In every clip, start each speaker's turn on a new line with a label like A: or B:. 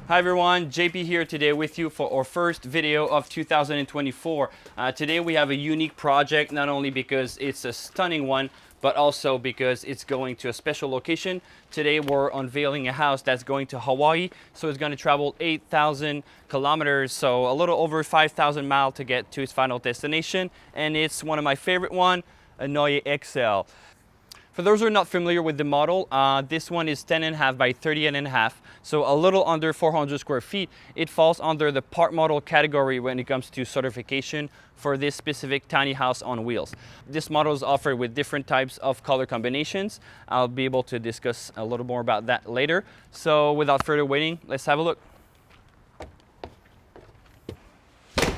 A: Hi everyone, JP here today with you for our first video of 2024. Today we have a unique project, not only because it's a stunning one, but also because it's going to a special location. Today we're unveiling a house that's going to Hawaii. So it's going to travel 8,000 kilometers, so a little over 5,000 miles to get to its final destination. And it's one of my favorite one, a Noyer XL. For those who are not familiar with the model, this one is 10.5 by 30.5, so a little under 400 square feet. It falls under the part model category when it comes to certification for this specific tiny house on wheels. This model is offered with different types of color combinations. I'll be able to discuss a little more about that later. So without further waiting, let's have a look. All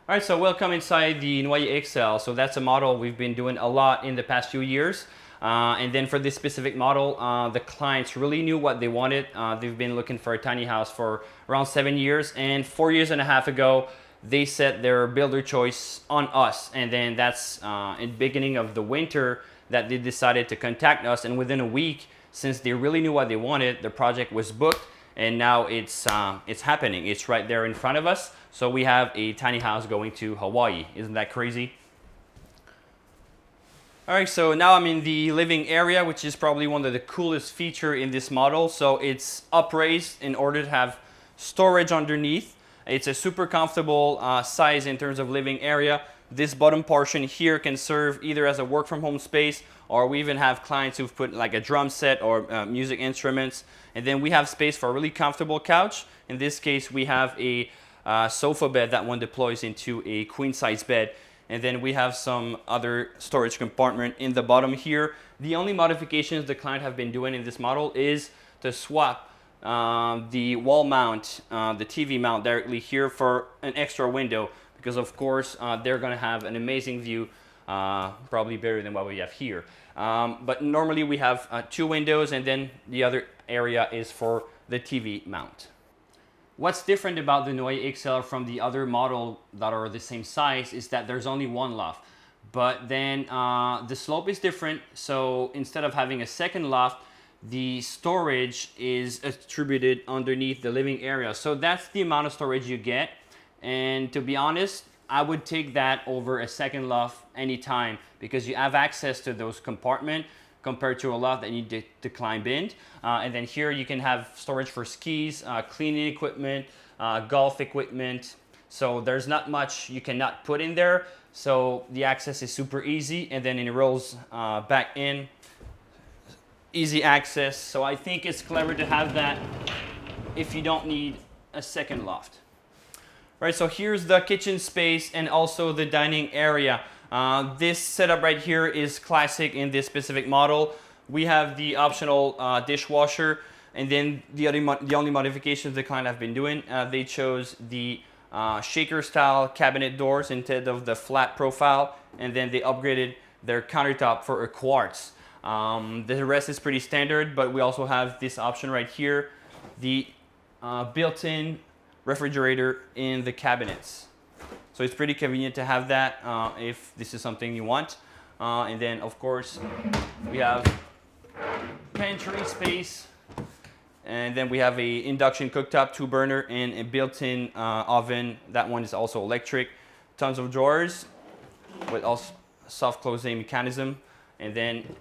A: right, so welcome inside the Noyer XL. So that's a model we've been doing a lot in the past few years. And then for this specific model, the clients really knew what they wanted. They've been looking for a tiny house for around 7 years, and 4.5 years ago, they set their builder choice on us. And then that's in the beginning of the winter that they decided to contact us. And within a week, since they really knew what they wanted, the project was booked, and now it's happening. It's right there in front of us. So we have a tiny house going to Hawaii. Isn't that crazy? All right, so now I'm in the living area, which is probably one of the coolest features in this model. So it's upraised in order to have storage underneath. It's a super comfortable size in terms of living area. This bottom portion here can serve either as a work from home space, or we even have clients who've put like a drum set or music instruments. And then we have space for a really comfortable couch. In this case, we have a sofa bed that one deploys into a queen size bed. And then we have some other storage compartment in the bottom here. The only modifications the client have been doing in this model is to swap the wall mount, the TV mount directly here for an extra window, because of course they're gonna have an amazing view, probably better than what we have here. But normally we have 2 windows, and then the other area is for the TV mount. What's different about the Noyer XL from the other model that are the same size is that there's only one loft. But then the slope is different. So instead of having a second loft, the storage is attributed underneath the living area. So that's the amount of storage you get. And to be honest, I would take that over a second loft anytime, because you have access to those compartments compared to a loft that you need to climb in. And then here you can have storage for skis, cleaning equipment, golf equipment. So there's not much you cannot put in there. So the access is super easy, and then it rolls back in. Easy access. So I think it's clever to have that if you don't need a second loft. Right, so here's the kitchen space and also the dining area. This setup right here is classic in this specific model. We have the optional dishwasher, and then the only modifications the client have been doing, they chose the shaker style cabinet doors instead of the flat profile, and then they upgraded their countertop for a quartz. The rest is pretty standard, but we also have this option right here, the built-in refrigerator in the cabinets. So it's pretty convenient to have that if this is something you want. And then of course we have pantry space, and then we have a induction cooktop, 2 burner, and a built-in oven. That one is also electric. Tons of drawers with also soft closing mechanism, and then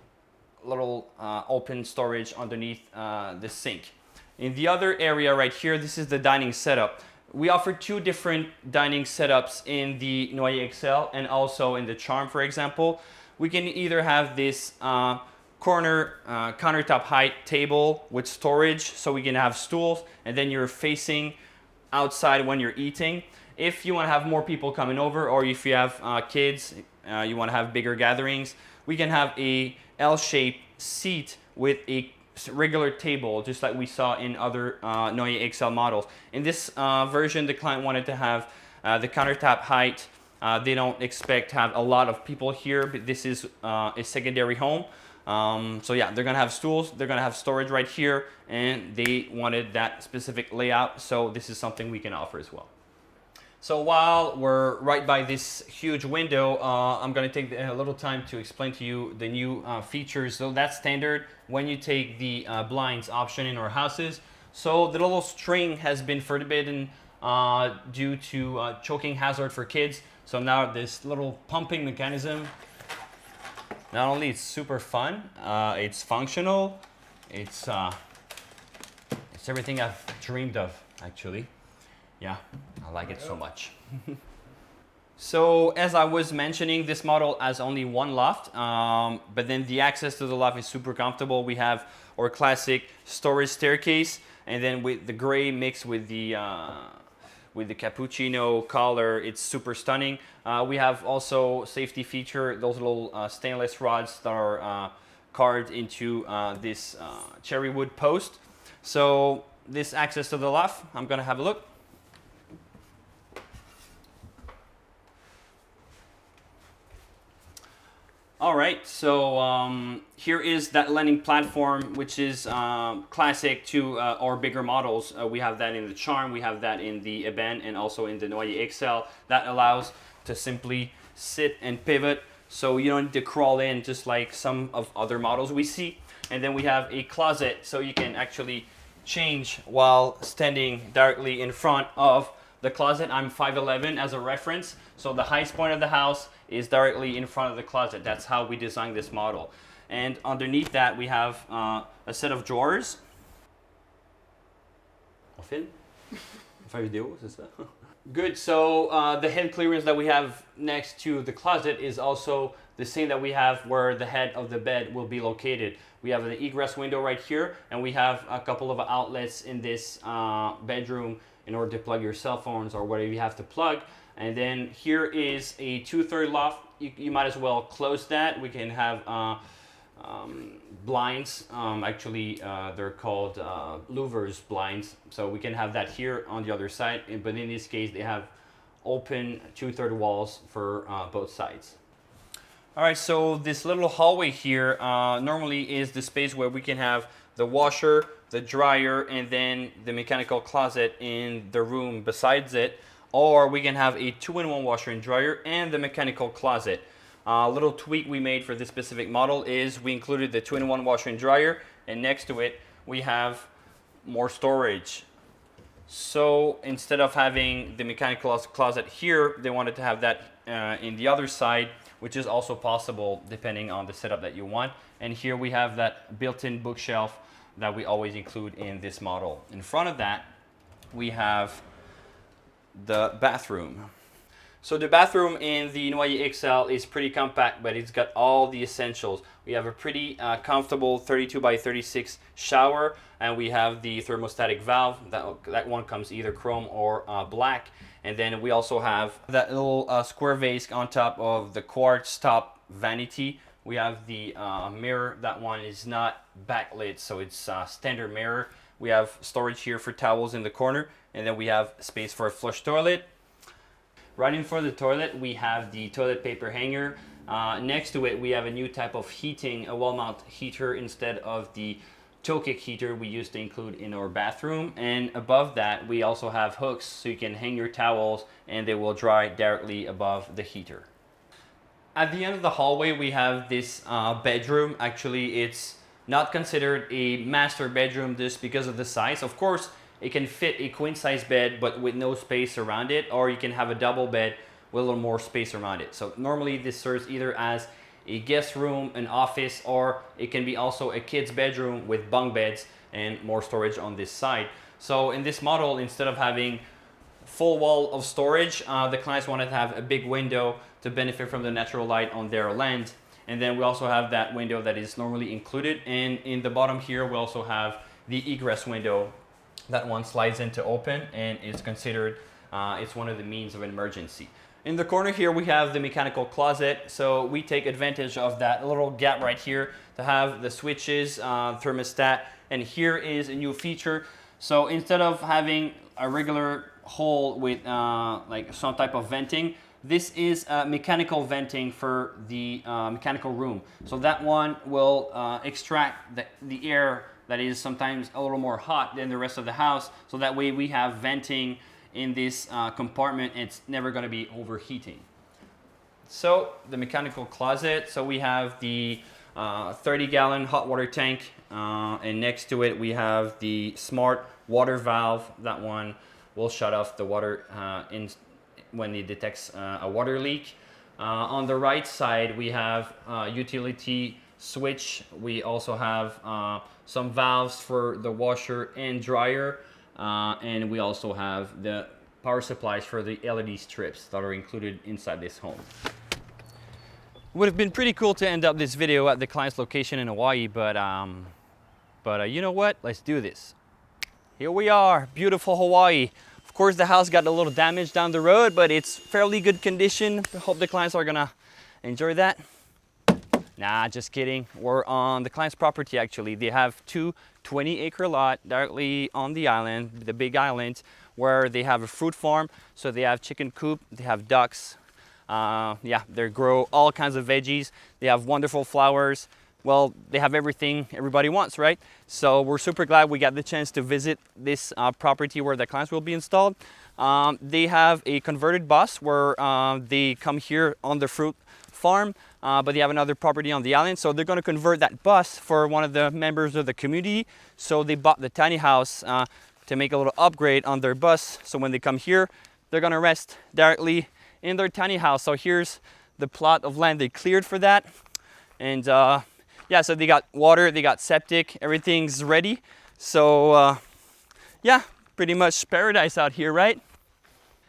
A: little open storage underneath the sink. In the other area right here, this is the dining setup. We offer 2 different dining setups in the Noyer XL and also in the Charm, for example. We can either have this corner countertop height table with storage, so we can have stools, and then you're facing outside when you're eating. If you want to have more people coming over, or if you have kids, you want to have bigger gatherings, we can have a L-shaped seat with a regular table, just like we saw in other Noyer XL models. In this version, the client wanted to have the countertop height. They don't expect to have a lot of people here, but this is a secondary home. So yeah, they're gonna have stools, they're gonna have storage right here, and they wanted that specific layout. So this is something we can offer as well. So while we're right by this huge window, I'm going to take a little time to explain to you the new features. So that's standard when you take the blinds option in our houses. So the little string has been forbidden due to choking hazard for kids. So now this little pumping mechanism, not only it's super fun, it's functional, it's everything I've dreamed of, actually. Yeah, I like it so much. So as I was mentioning, this model has only one loft, but then the access to the loft is super comfortable. We have our classic storage staircase, and then with the gray mixed with the cappuccino color, it's super stunning. We have also safety feature, those little stainless rods that are carved into this cherry wood post. So this access to the loft, I'm gonna have a look. All right, so here is that landing platform, which is classic to our bigger models. We have that in the Charm, we have that in the Eben, and also in the Noyer XL. That allows to simply sit and pivot, so you don't need to crawl in just like some of other models we see. And then we have a closet, so you can actually change while standing directly in front of the closet. I'm 5'11" as a reference, so the highest point of the house is directly in front of the closet. That's how we designed this model. And underneath that, we have a set of drawers. On filme? On fait vidéo, c'est ça? Good, so the head clearance that we have next to the closet is also the same that we have where the head of the bed will be located. We have an egress window right here, and we have a couple of outlets in this bedroom in order to plug your cell phones or whatever you have to plug. And then here is a 2/3 loft. You might as well close that. We can have blinds. Actually, they're called louvers blinds. So we can have that here on the other side. But in this case, they have open 2/3 walls for both sides. All right, so this little hallway here normally is the space where we can have the washer, the dryer, and then the mechanical closet in the room besides it. Or we can have a 2-in-1 washer and dryer and the mechanical closet. A little tweak we made for this specific model is we included the 2-in-1 washer and dryer, and next to it we have more storage. So instead of having the mechanical closet here, they wanted to have that in the other side, which is also possible depending on the setup that you want. And here we have that built-in bookshelf that we always include in this model. In front of that, we have the bathroom. So the bathroom in the Noyer XL is pretty compact, but it's got all the essentials. We have a pretty comfortable 32 by 36 shower, and we have the thermostatic valve. That one comes either chrome or black. And then we also have that little square vase on top of the quartz top vanity. We have the mirror. That one is not backlit, so it's a standard mirror. We have storage here for towels in the corner, and then we have space for a flush toilet. Right in front of the toilet, we have the toilet paper hanger. Next to it, we have a new type of heating, a wall mount heater instead of the toe kick heater we used to include in our bathroom. And above that, we also have hooks so you can hang your towels and they will dry directly above the heater. At the end of the hallway, we have this bedroom. Actually, it's not considered a master bedroom just because of the size. Of course, it can fit a queen size bed but with no space around it, or you can have a double bed with a little more space around it. So normally this serves either as a guest room, an office, or it can be also a kid's bedroom with bunk beds and more storage on this side. So in this model, instead of having full wall of storage, the clients wanted to have a big window to benefit from the natural light on their land. And then we also have that window that is normally included. And in the bottom here, we also have the egress window. That one slides into open and is considered, it's one of the means of emergency. In the corner here, we have the mechanical closet. So we take advantage of that little gap right here to have the switches, thermostat, and here is a new feature. So instead of having a regular hole with like some type of venting, this is mechanical venting for the mechanical room. So that one will extract the air that is sometimes a little more hot than the rest of the house. So that way we have venting in this compartment. It's never gonna be overheating. So the mechanical closet. So we have the 30-gallon hot water tank, and next to it we have the smart water valve. That one will shut off the water when it detects a water leak. On the right side, we have utility switch. We also have some valves for the washer and dryer. And we also have the power supplies for the LED strips that are included inside this home. Would have been pretty cool to end up this video at the client's location in Hawaii, but you know what? Let's do this. Here we are, beautiful Hawaii. Of course, the house got a little damage down the road, but it's fairly good condition. I hope the clients are gonna enjoy that. Nah, just kidding. We're on the client's property actually. They have two 20-acre lot directly on the island, the big island, where they have a fruit farm. So they have chicken coop, they have ducks. Yeah, they grow all kinds of veggies. They have wonderful flowers. Well, they have everything everybody wants, right? So we're super glad we got the chance to visit this property where the clients will be installed. They have a converted bus where they come here on the fruit farm, but they have another property on the island. So they're going to convert that bus for one of the members of the community. So they bought the tiny house to make a little upgrade on their bus. So when they come here, they're going to rest directly in their tiny house. So here's the plot of land they cleared for that. And yeah, so they got water, they got septic, everything's ready. So yeah, pretty much paradise out here, right?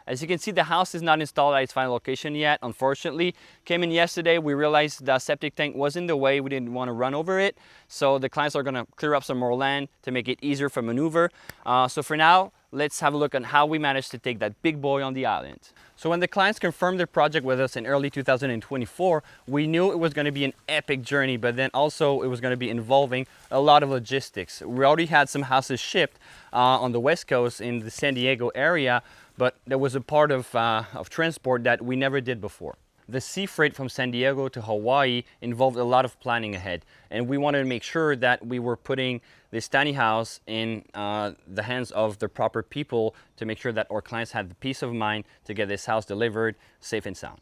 A: As you can see, the house is not installed at its final location yet, unfortunately. Came in yesterday, we realized the septic tank was in the way. We didn't want to run over it. So the clients are gonna clear up some more land to make it easier for maneuver. So for now, let's have a look at how we managed to take that big boy on the island. So when the clients confirmed their project with us in early 2024, we knew it was going to be an epic journey, but then also it was going to be involving a lot of logistics. We already had some houses shipped on the West Coast in the San Diego area, but there was a part of transport that we never did before. The sea freight from San Diego to Hawaii involved a lot of planning ahead, and we wanted to make sure that we were putting this tiny house in the hands of the proper people to make sure that our clients had the peace of mind to get this house delivered safe and sound.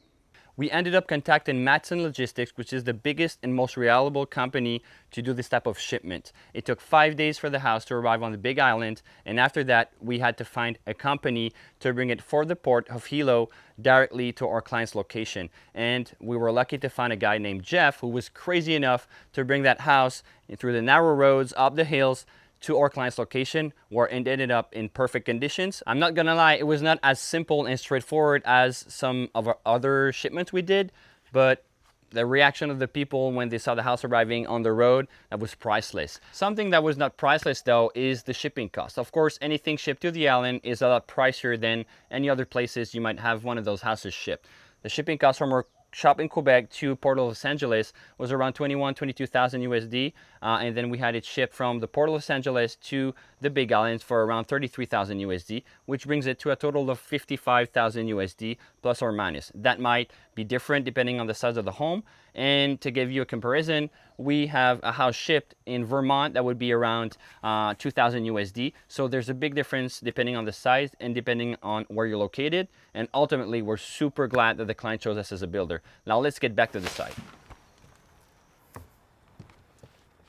A: We ended up contacting Matson Logistics, which is the biggest and most reliable company to do this type of shipment. It took 5 days for the house to arrive on the Big Island, and after that, we had to find a company to bring it for the Port of Hilo directly to our client's location. And we were lucky to find a guy named Jeff who was crazy enough to bring that house through the narrow roads, up the hills, to our client's location, where it ended up in perfect conditions. I'm not gonna lie, it was not as simple and straightforward as some of our other shipments we did, but the reaction of the people when they saw the house arriving on the road, that was priceless. Something that was not priceless though is the shipping cost. Of course, anything shipped to the island is a lot pricier than any other places you might have one of those houses shipped. The shipping cost from our shop in Quebec to Port of Los Angeles was around 22,000 USD, and then we had it shipped from the Port of Los Angeles to the Big Island for around 33,000 USD, which brings it to a total of 55,000 USD plus or minus. That might be different depending on the size of the home. And to give you a comparison, we have a house shipped in Vermont that would be around 2,000 USD. So there's a big difference depending on the size and depending on where you're located. And ultimately, we're super glad that the client chose us as a builder. Now let's get back to the site.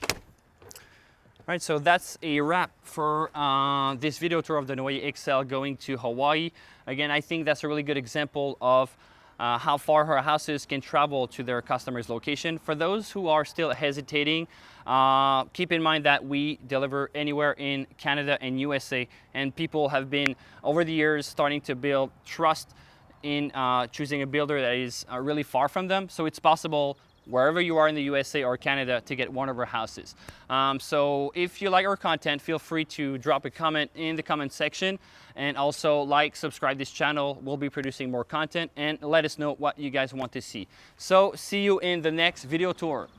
A: All right, so that's a wrap for this video tour of the Noyer XL going to Hawaii. Again, I think that's a really good example of how far our houses can travel to their customer's location. For those who are still hesitating, keep in mind that we deliver anywhere in Canada and USA, and people have been over the years starting to build trust in choosing a builder that is really far from them. So it's possible wherever you are in the USA or Canada to get one of our houses. So if you like our content, feel free to drop a comment in the comment section, and also subscribe this channel. We'll be producing more content, and let us know what you guys want to see. So see you in the next video tour.